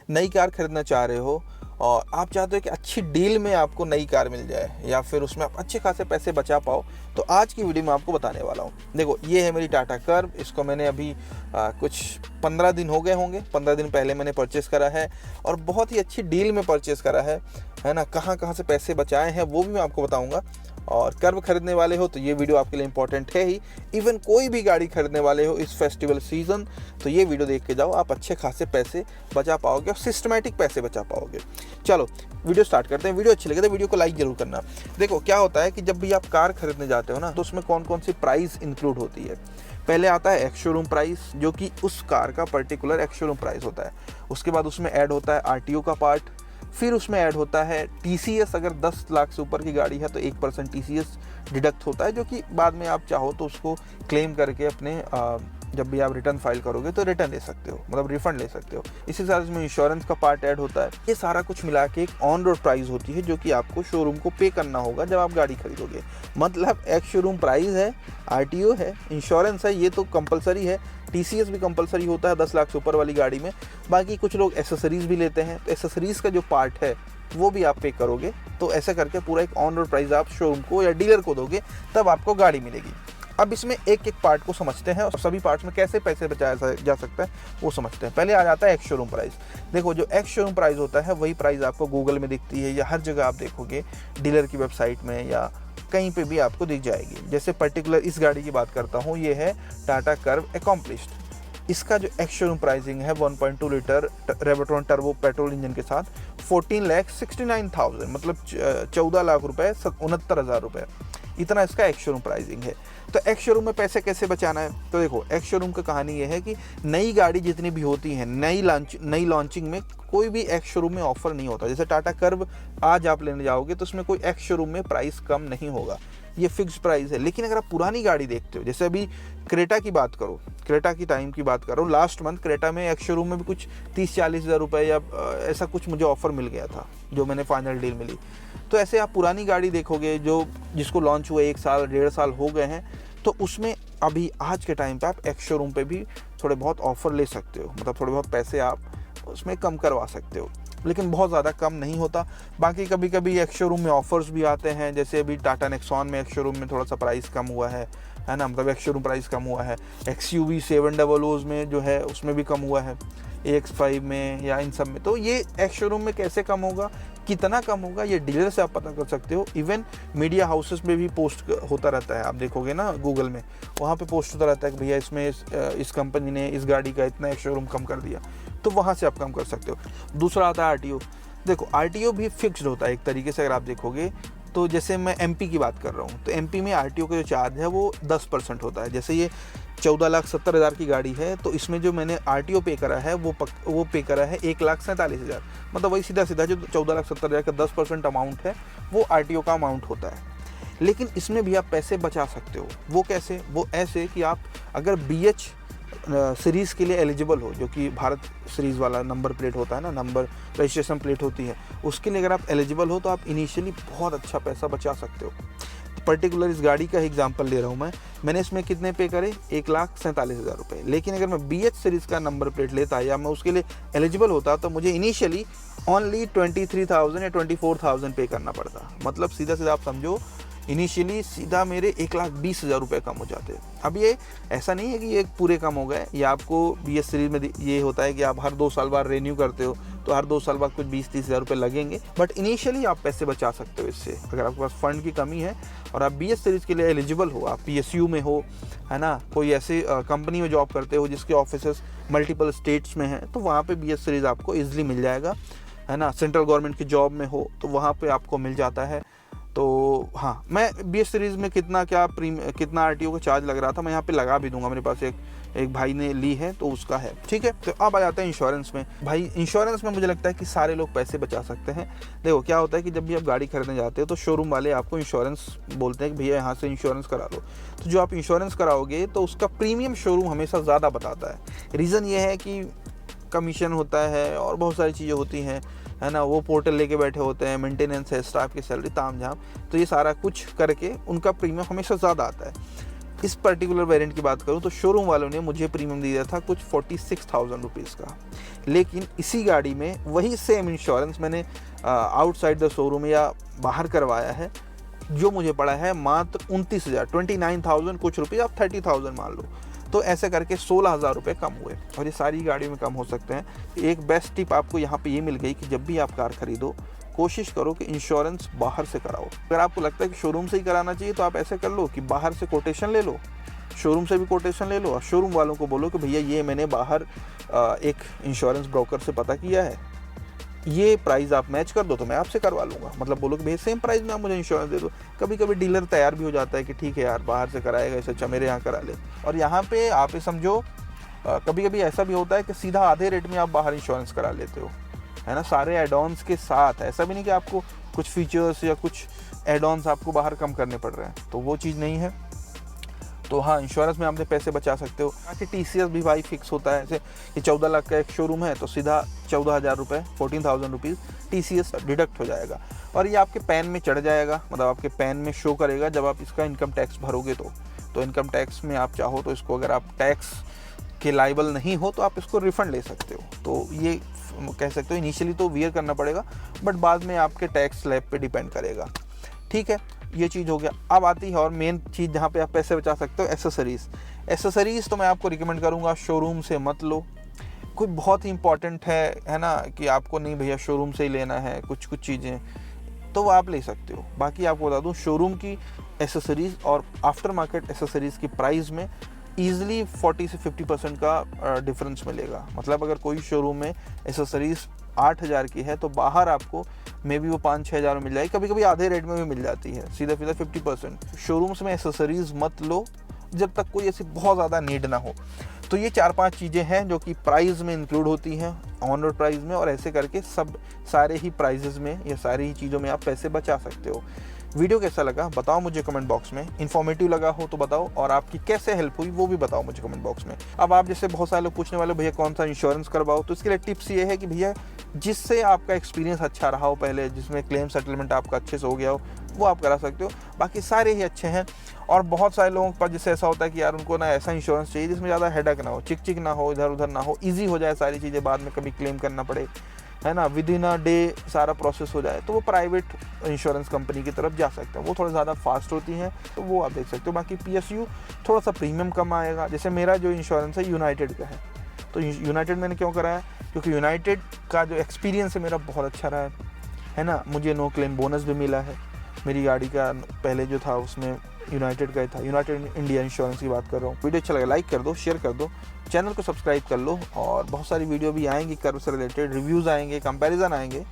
नई कार खरीदना चाह रहे हो और आप चाहते हो कि अच्छी डील में आपको नई कार मिल जाए या फिर उसमें आप अच्छे खासे पैसे बचा पाओ, तो आज की वीडियो में आपको बताने वाला हूँ। देखो, ये है मेरी टाटा कर्व। इसको मैंने अभी कुछ 15 दिन हो गए होंगे, 15 दिन पहले मैंने परचेस करा है और बहुत ही अच्छी डील में परचेस करा है ना। कहाँ कहाँ से पैसे बचाए हैं वो भी मैं आपको बताऊँगा। और कर्व खरीदने वाले हो तो ये वीडियो आपके लिए इंपॉर्टेंट है ही। इवन कोई भी गाड़ी खरीदने वाले हो इस फेस्टिवल सीजन, तो ये वीडियो देख के जाओ, आप अच्छे खासे पैसे बचा पाओगे और सिस्टमैटिक पैसे बचा पाओगे। चलो वीडियो स्टार्ट करते हैं। वीडियो अच्छी लगे तो वीडियो को लाइक जरूर करना। देखो क्या होता है कि जब भी आप कार खरीदने जाते हो ना, तो उसमें कौन कौन सी प्राइस इंक्लूड होती है। पहले आता है एक्स शोरूम प्राइस, जो कि उस कार का पर्टिकुलर एक्स शोरूम प्राइस होता है। उसके बाद उसमें ऐड होता है आरटीओ का पार्ट। फिर उसमें ऐड होता है टीसीएस। अगर 10 लाख से ऊपर की गाड़ी है तो 1% टीसीएस डिडक्ट होता है, जो कि बाद में आप चाहो तो उसको क्लेम करके अपने जब भी आप रिटर्न फाइल करोगे तो रिटर्न ले सकते हो, मतलब रिफंड ले सकते हो। इसी साथ इसमें इंश्योरेंस का पार्ट ऐड होता है। ये सारा कुछ मिला के एक ऑन रोड प्राइस होती है, जो कि आपको शोरूम को पे करना होगा जब आप गाड़ी खरीदोगे। मतलब एक्स शोरूम प्राइस है, आरटीओ है, इंश्योरेंस है, ये तो कंपलसरी है। टीसीएस भी कंपलसरी होता है 10 लाख से ऊपर वाली गाड़ी में। बाकी कुछ लोग एसेसरीज भी लेते हैं, तो एसेसरीज का जो पार्ट है वो भी आप पे करोगे। तो ऐसे करके पूरा एक ऑन रोड प्राइस आप शोरूम को या डीलर को दोगे, तब आपको गाड़ी मिलेगी। अब इसमें एक एक पार्ट को समझते हैं और सभी पार्ट्स में कैसे पैसे बचाया जा सकता है वो समझते हैं। पहले आ जाता है एक्स शोरूम प्राइस। देखो, जो एक्स शोरूम प्राइस होता है वही प्राइस आपको गूगल में दिखती है या हर जगह आप देखोगे, डीलर की वेबसाइट में या कहीं पे भी आपको दिख जाएगी। जैसे पर्टिकुलर इस गाड़ी की बात करता हूँ, ये है टाटा कर्व अकॉम्प्लिश्ड। इसका जो एक्स शोरूम प्राइसिंग है 1.2 litre Revotron turbo petrol engine के साथ 14,69,000, मतलब 14 लाख रुपए, 69,000 रुपये, इतना इसका एक्स शोरूम प्राइसिंग है। तो एक्स शोरूम में पैसे कैसे बचाना है, तो देखो एक्स शोरूम का कहानी ये है कि नई गाड़ी जितनी भी होती है, नई लॉन्चिंग में कोई भी एक्स शोरूम में ऑफर नहीं होता। जैसे टाटा कर्व आज आप लेने जाओगे तो उसमें कोई एक्स शोरूम में प्राइस कम नहीं होगा, ये फिक्स प्राइस है। लेकिन अगर आप पुरानी गाड़ी देखते हो, जैसे अभी क्रेटा की बात करो, क्रेटा की टाइम की बात करो, लास्ट मंथ क्रेटा में एक्स शोरूम में भी कुछ 30-40 हज़ार रुपये या ऐसा कुछ मुझे ऑफर मिल गया था, जो मैंने फाइनल डील मिली। तो ऐसे आप पुरानी गाड़ी देखोगे जिसको लॉन्च हुए 1 साल 1.5 साल हो गए हैं, तो उसमें अभी आज के टाइम पे आप एक्स शोरूम पे भी थोड़े बहुत ऑफर ले सकते हो, मतलब थोड़े बहुत पैसे आप उसमें कम करवा सकते हो, लेकिन बहुत ज़्यादा कम नहीं होता। बाकी कभी कभी एक्स शोरूम में ऑफर्स भी आते हैं, जैसे अभी टाटा नेक्सॉन में एक्स शोरूम में थोड़ा सा प्राइस कम हुआ है ना, मतलब एक्स शोरूम प्राइस कम हुआ है। XUV 700 में जो है उसमें भी कम हुआ है, AX5 में या इन सब में। तो ये एक्स शोरूम में कैसे कम होगा, कितना कम होगा, ये डीलर से आप पता कर सकते हो। इवन मीडिया हाउसेस में भी पोस्ट होता रहता है, आप देखोगे ना गूगल में, वहाँ पे पोस्ट होता रहता है कि भैया इसमें इस कंपनी ने इस गाड़ी का इतना एक्स शोरूम कम कर दिया, तो वहाँ से आप कम कर सकते हो। दूसरा आता है आरटीओ। देखो, आरटीओ भी फिक्स्ड होता है एक तरीके से, अगर आप देखोगे तो। जैसे मैं एमपी की बात कर रहा हूँ, तो एमपी में आरटीओ का जो चार्ज है वो 10% होता है। जैसे ये 14,70,000 की गाड़ी है, तो इसमें जो मैंने आरटीओ पे करा है वो पे करा है 1,47,000, मतलब वही सीधा सीधा जो 14,70,000 का 10% अमाउंट है वो आरटीओ का अमाउंट होता है। लेकिन इसमें भी आप पैसे बचा सकते हो। वो कैसे? वो ऐसे कि आप अगर BH सीरीज़ के लिए एलिजिबल हो, जो कि भारत सीरीज़ वाला नंबर प्लेट होता है ना, नंबर रजिस्ट्रेशन प्लेट होती है, उसके लिए अगर आप एलिजिबल हो तो आप इनिशियली बहुत अच्छा पैसा बचा सकते हो। पर्टिकुलर इस गाड़ी का एग्जांपल ले रहा हूँ मैंने इसमें कितने पे करे, 1,47,000 रुपये। लेकिन अगर मैं BH सीरीज़ का नंबर प्लेट लेता या मैं उसके लिए एलिजिबल होता तो मुझे इनिशियली ओनली 23,000 या 24,000 पे करना पड़ता। मतलब सीधा सीधा आप समझो, इनिशियली सीधा मेरे 1,20,000 रुपये कम हो जाते। अब ये ऐसा नहीं है कि ये पूरे कम हो गए, ये आपको BH सीरीज़ में ये होता है कि आप हर 2 साल बाद रेन्यू करते हो, तो हर 2 साल बाद कुछ 20-30 हज़ार रुपये लगेंगे, बट इनिशियली आप पैसे बचा सकते हो इससे। अगर आपके पास फंड की कमी है और आप BH सीरीज़ के लिए एलिजिबल हो, आप PSU में हो, है ना, कोई ऐसे कंपनी में जॉब करते हो जिसके ऑफिसेस मल्टीपल स्टेट्स में हैं, तो वहाँ पर BH सीरीज़ आपको ईजिली मिल जाएगा, है ना। सेंट्रल गवर्नमेंट की जॉब में हो तो वहाँ पर आपको मिल जाता है। तो हाँ, मैं BH सीरीज़ में कितना आरटीओ का चार्ज लग रहा था मैं यहाँ पे लगा भी दूंगा, मेरे पास एक भाई ने ली है तो उसका है, ठीक है। तो अब आ जाता है इंश्योरेंस में। भाई इंश्योरेंस में मुझे लगता है कि सारे लोग पैसे बचा सकते हैं। देखो क्या होता है कि जब भी आप गाड़ी खरीदने जाते हो तो शोरूम वाले आपको इंश्योरेंस बोलते हैं कि भैया यहाँ से इंश्योरेंस करा लो। तो जो आप इंश्योरेंस कराओगे तो उसका प्रीमियम शोरूम हमेशा ज़्यादा बताता है। रीज़न ये है कि कमीशन होता है और बहुत सारी चीज़ें होती हैं, है ना। वो पोर्टल लेके बैठे होते हैं, मेंटेनेंस है, स्टाफ की सैलरी, ताम झाम, तो ये सारा कुछ करके उनका प्रीमियम हमेशा ज़्यादा आता है। इस पर्टिकुलर वेरिएंट की बात करूं तो शोरूम वालों ने मुझे प्रीमियम दिया था कुछ 46,000 रुपीज़ का, लेकिन इसी गाड़ी में वही सेम इंश्योरेंस मैंने आउटसाइड द शोरूम या बाहर करवाया है, जो मुझे पड़ा है मात्र 29,000, 29,000 कुछ रुपये, आप 30,000 मान लो। तो ऐसे करके 16,000 रुपये कम हुए, और ये सारी गाड़ियों में कम हो सकते हैं। एक बेस्ट टिप आपको यहाँ पे ये मिल गई कि जब भी आप कार खरीदो, कोशिश करो कि इंश्योरेंस बाहर से कराओ। अगर आपको लगता है कि शोरूम से ही कराना चाहिए तो आप ऐसे कर लो कि बाहर से कोटेशन ले लो, शोरूम से भी कोटेशन ले लो, और शोरूम वालों को बोलो कि भैया ये मैंने बाहर एक इंश्योरेंस ब्रोकर से पता किया है, ये प्राइस आप मैच कर दो तो मैं आपसे करवा लूँगा। मतलब बोलो कि भैया सेम प्राइस में आप मुझे इंश्योरेंस दे दो। कभी कभी डीलर तैयार भी हो जाता है कि ठीक है यार, बाहर से कराएगा इससे अच्छा मेरे यहाँ करा ले। और यहाँ पे आप ये समझो, कभी कभी ऐसा भी होता है कि सीधा आधे रेट में आप बाहर इंश्योरेंस करा लेते हो, है ना, सारे एड ऑन्स के साथ। ऐसा भी नहीं कि आपको कुछ फीचर्स या कुछ एड ऑन्स आपको बाहर कम करने पड़ रहे हैं, तो वो चीज़ नहीं है। तो हाँ, इंश्योरेंस में आप अपने पैसे बचा सकते हो। बाकी TCS भी भाई फिक्स होता है, जैसे कि 14 लाख का एक शोरूम है तो सीधा 14,000 रुपये, 14,000 रुपीज़ TCS डिडक्ट हो जाएगा, और ये आपके पैन में चढ़ जाएगा, मतलब आपके पैन में शो करेगा जब आप इसका इनकम टैक्स भरोगे। तो इनकम टैक्स में आप चाहो तो इसको, अगर आप टैक्स के लायबल नहीं हो तो आप इसको रिफ़ंड ले सकते हो। तो ये कह सकते हो इनिशियली तो वियर करना पड़ेगा, बट बाद में आपके टैक्स स्लैब पे डिपेंड करेगा। ठीक है, ये चीज़ हो गया। अब आती है और मेन चीज़ जहाँ पे आप पैसे बचा सकते हो, एसेसरीज़ तो मैं आपको रिकमेंड करूँगा शोरूम से मत लो। कोई बहुत ही इंपॉर्टेंट है ना, कि आपको नहीं भैया शोरूम से ही लेना है कुछ चीज़ें, तो वो आप ले सकते हो। बाकी आपको बता दूँ, शोरूम की एसेसरीज़ और आफ्टर मार्केट एसेसरीज़ की प्राइस में ईजिली 40 से 50% का डिफरेंस मिलेगा। मतलब अगर कोई शोरूम में एसेसरीज़ 8,000 की है तो बाहर आपको मे बी वो 5-6 हज़ार में मिल जाएगी, कभी कभी आधे रेट में भी मिल जाती है, सीधा 50%। शोरूम्स में एसेसरीज़ मत लो जब तक कोई ऐसी बहुत ज़्यादा नीड ना हो। तो ये 4-5 चीज़ें हैं जो कि प्राइस में इंक्लूड होती हैं, ऑन रोड प्राइस में, और ऐसे करके सारे ही प्राइजेज़ में या सारी ही चीज़ों में आप पैसे बचा सकते हो। वीडियो कैसा लगा बताओ मुझे कमेंट बॉक्स में, इन्फॉर्मेटिव लगा हो तो बताओ, और आपकी कैसे हेल्प हुई वो भी बताओ मुझे कमेंट बॉक्स में। अब आप जैसे बहुत सारे लोग पूछने वाले भैया कौन सा इंश्योरेंस करवाओ, तो इसके लिए टिप्स ये है कि भैया जिससे आपका एक्सपीरियंस अच्छा रहा हो पहले, जिसमें क्लेम सेटलमेंट आपका अच्छे से हो गया हो, वो आप करा सकते हो। बाकी सारे ही अच्छे हैं। और बहुत सारे लोगों के पास जैसे ऐसा होता है कि यार उनको ना ऐसा इंश्योरेंस चाहिए जिसमें ज़्यादा हेडक ना हो, चिक ना हो, इधर उधर ना हो, ईजी हो जाए सारी चीज़ें, बाद में कभी क्लेम करना पड़े, है ना, विद इन अ डे सारा प्रोसेस हो जाए, तो वो प्राइवेट इंश्योरेंस कंपनी की तरफ जा सकते हैं। वो थोड़ा ज़्यादा फास्ट होती हैं, तो वो आप देख सकते हो। बाकी PSU थोड़ा सा प्रीमियम कम आएगा। जैसे मेरा जो इंश्योरेंस है यूनाइटेड का है, तो यूनाइटेड मैंने क्यों कराया, क्योंकि यूनाइटेड का जो एक्सपीरियंस है मेरा बहुत अच्छा रहा है ना। मुझे नो क्लेम बोनस भी मिला है। मेरी गाड़ी का पहले जो था उसमें यूनाइटेड का ही था, यूनाइटेड इंडिया इंश्योरेंस की बात कर रहा हूँ। वीडियो अच्छा लगा लाइक कर दो, शेयर कर दो, चैनल को सब्सक्राइब कर लो, और बहुत सारी वीडियो भी आएंगी कर्व से रिलेटेड, रिव्यूज़ आएंगे, कंपैरिजन आएंगे।